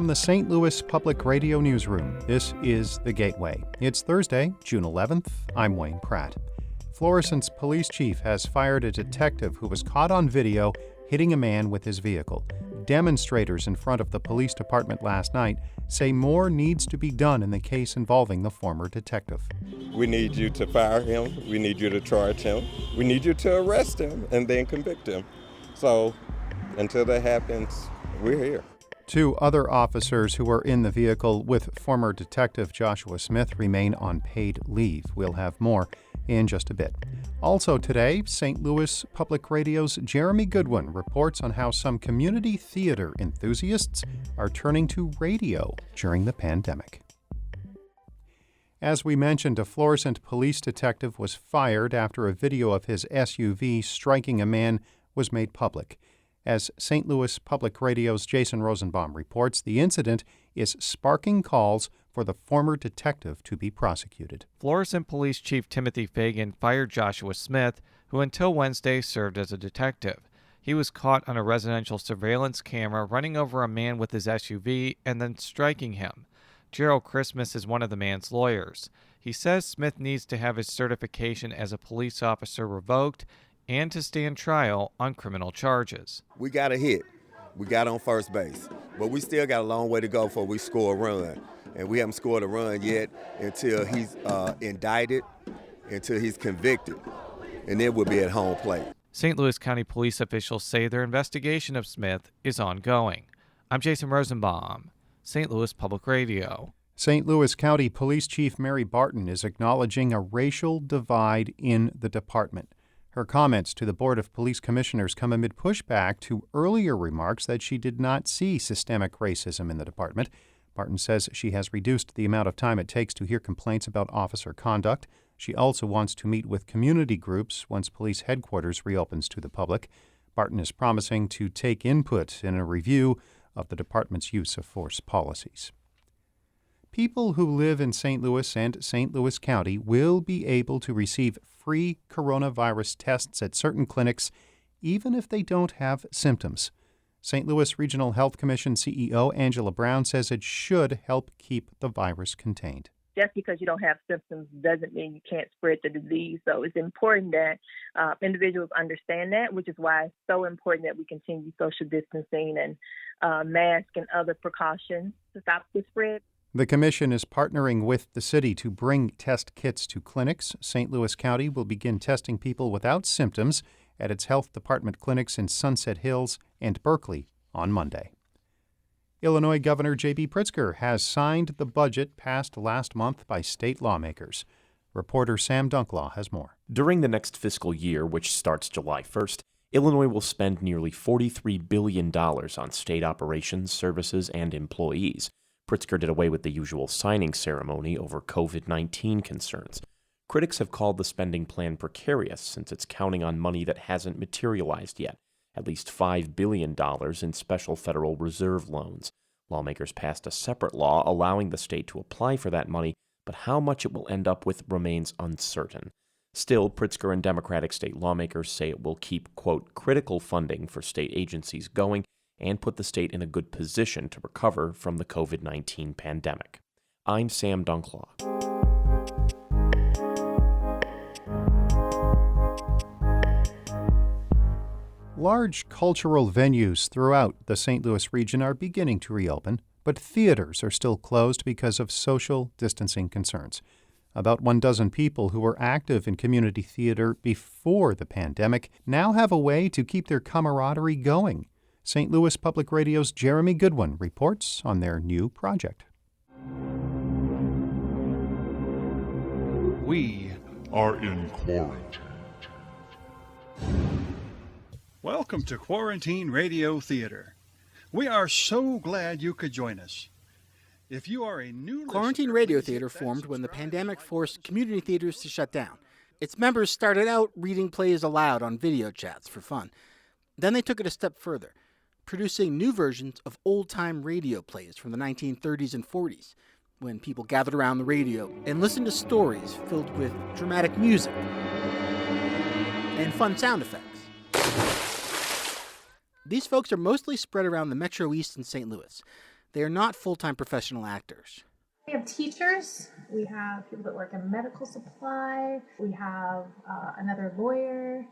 From the St. Louis Public Radio Newsroom, this is The Gateway. It's Thursday, June 11th. I'm Wayne Pratt. Florissant's police chief has fired a detective who was caught on video hitting a man with his vehicle. Demonstrators in front of the police department last night say more needs to be done in the case involving the former detective. We need you to fire him. We need you to charge him. We need you to arrest him and then convict him. So until that happens, we're here. Two other officers who were in the vehicle with former Detective Joshua Smith remain on paid leave. We'll have more in just a bit. Also today, St. Louis Public Radio's Jeremy Goodwin reports on how some community theater enthusiasts are turning to radio during the pandemic. As we mentioned, a Florissant police detective was fired after a video of his SUV striking a man was made public. As St. Louis Public Radio's Jason Rosenbaum reports, the incident is sparking calls for the former detective to be prosecuted. Florissant Police Chief Timothy Fagan fired Joshua Smith, who until Wednesday served as a detective. He was caught on a residential surveillance camera running over a man with his SUV and then striking him. Gerald Christmas is one of the man's lawyers. He says Smith needs to have his certification as a police officer revoked and to stand trial on criminal charges. We got a hit. We got on first base. But we still got a long way to go before we score a run. And we haven't scored a run yet until he's indicted, until he's convicted. And then we'll be at home plate. St. Louis County police officials say their investigation of Smith is ongoing. I'm Jason Rosenbaum, St. Louis Public Radio. St. Louis County Police Chief Mary Barton is acknowledging a racial divide in the department. Her comments to the Board of Police Commissioners come amid pushback to earlier remarks that she did not see systemic racism in the department. Barton says she has reduced the amount of time it takes to hear complaints about officer conduct. She also wants to meet with community groups once police headquarters reopens to the public. Barton is promising to take input in a review of the department's use of force policies. People who live in St. Louis and St. Louis County will be able to receive free coronavirus tests at certain clinics, even if they don't have symptoms. St. Louis Regional Health Commission CEO Angela Brown says it should help keep the virus contained. Just because you don't have symptoms doesn't mean you can't spread the disease. So it's important that individuals understand that, which is why it's so important that we continue social distancing and mask and other precautions to stop the spread. The commission is partnering with the city to bring test kits to clinics. St. Louis County will begin testing people without symptoms at its health department clinics in Sunset Hills and Berkeley on Monday. Illinois Governor J.B. Pritzker has signed the budget passed last month by state lawmakers. Reporter Sam Dunklaw has more. During the next fiscal year, which starts July 1st, Illinois will spend nearly $43 billion on state operations, services, and employees. Pritzker did away with the usual signing ceremony over COVID-19 concerns. Critics have called the spending plan precarious since it's counting on money that hasn't materialized yet, at least $5 billion in special Federal Reserve loans. Lawmakers passed a separate law allowing the state to apply for that money, but how much it will end up with remains uncertain. Still, Pritzker and Democratic state lawmakers say it will keep, quote, critical funding for state agencies going and put the state in a good position to recover from the COVID-19 pandemic. I'm Sam Dunklaw. Large cultural venues throughout the St. Louis region are beginning to reopen, but theaters are still closed because of social distancing concerns. About 12 people who were active in community theater before the pandemic now have a way to keep their camaraderie going. St. Louis Public Radio's Jeremy Goodwin reports on their new project. We are in quarantine. Welcome to Quarantine Radio Theater. We are so glad you could join us. If you are a new Quarantine Radio Theater formed when the pandemic forced community theaters to shut down. Its members started out reading plays aloud on video chats for fun. Then they took it a step further, producing new versions of old-time radio plays from the 1930s and 40s, when people gathered around the radio and listened to stories filled with dramatic music and fun sound effects. These folks are mostly spread around the Metro East and St. Louis. They are not full-time professional actors. We have teachers, we have people that work in medical supply, we have another lawyer.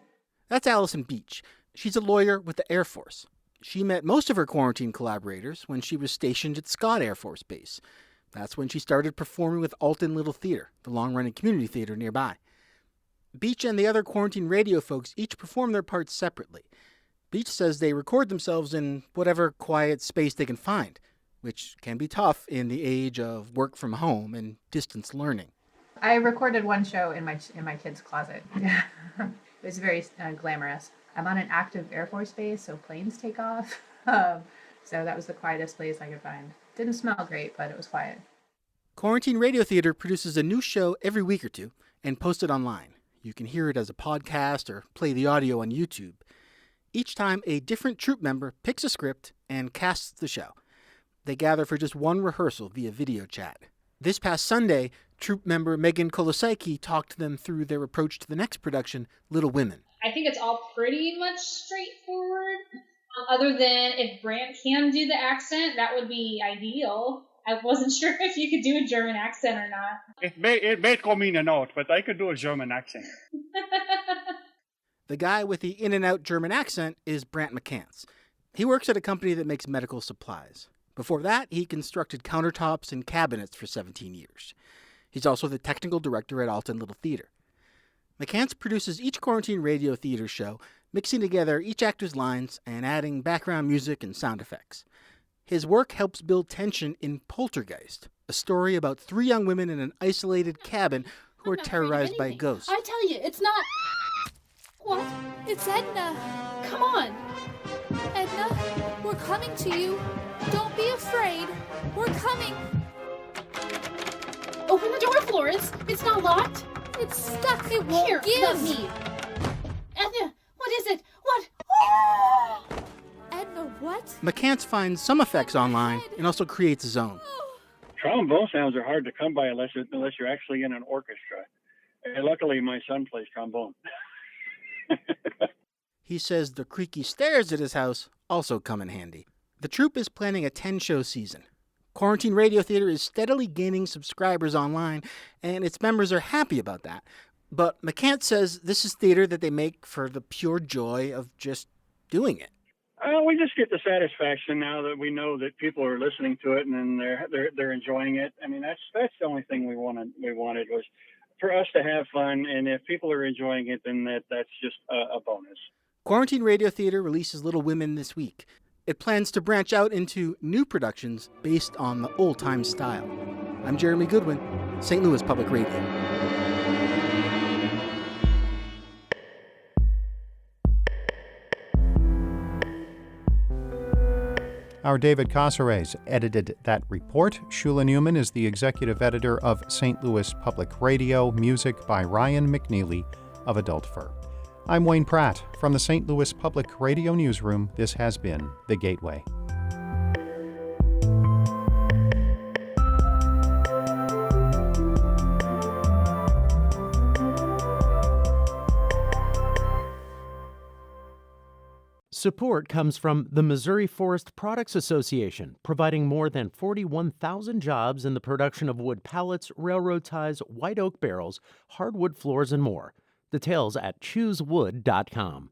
That's Allison Beach. She's a lawyer with the Air Force. She met most of her quarantine collaborators when she was stationed at Scott Air Force Base. That's when she started performing with Alton Little Theater, the long-running community theater nearby. Beach and the other quarantine radio folks each perform their parts separately. Beach says they record themselves in whatever quiet space they can find, which can be tough in the age of work from home and distance learning. I recorded one show in my kid's closet. It was very glamorous. I'm on an active Air Force base, so planes take off. So that was the quietest place I could find. Didn't smell great, but it was quiet. Quarantine Radio Theater produces a new show every week or two and posts it online. You can hear it as a podcast or play the audio on YouTube. Each time, a different troupe member picks a script and casts the show. They gather for just one rehearsal via video chat. This past Sunday, troupe member Megan Kolosaki talked them through their approach to the next production, Little Women. I think it's all pretty much straightforward. Other than if Brant can do the accent, that would be ideal. I wasn't sure if you could do a German accent or not. It may come in and out, but I could do a German accent. The guy with the in-and-out German accent is Brant McCants. He works at a company that makes medical supplies. Before that, he constructed countertops and cabinets for 17 years. He's also the technical director at Alton Little Theater. McCants produces each quarantine radio theater show, mixing together each actor's lines and adding background music and sound effects. His work helps build tension in Poltergeist, a story about 3 young women in an isolated cabin who are terrorized by ghosts. I tell you, it's not... What? It's Edna. Come on. Edna, we're coming to you. Don't be afraid. We're coming. Open the door, Florence. It's not locked. It's stuck. It won't Here, give. let me. Edna, what is it? What? Oh! Edna, what? McCants finds some effects online and also creates his own. Trombone sounds are hard to come by unless you're actually in an orchestra. And luckily, my son plays trombone. He says the creaky stairs at his house also come in handy. The troupe is planning a 10-show season. Quarantine Radio Theater is steadily gaining subscribers online, and its members are happy about that. But McCants says this is theater that they make for the pure joy of just doing it. We just get the satisfaction now that we know that people are listening to it and they're enjoying it. I mean, that's the only thing we wanted was for us to have fun, and if people are enjoying it, then that's just a bonus. Quarantine Radio Theater releases Little Women this week. It plans to branch out into new productions based on the old-time style. I'm Jeremy Goodwin, St. Louis Public Radio. Our David Casares edited that report. Shula Newman is the executive editor of St. Louis Public Radio, music by Ryan McNeely of Adult Fur. I'm Wayne Pratt. From the St. Louis Public Radio Newsroom, this has been The Gateway. Support comes from the Missouri Forest Products Association, providing more than 41,000 jobs in the production of wood pallets, railroad ties, white oak barrels, hardwood floors, and more. Details at choosewood.com.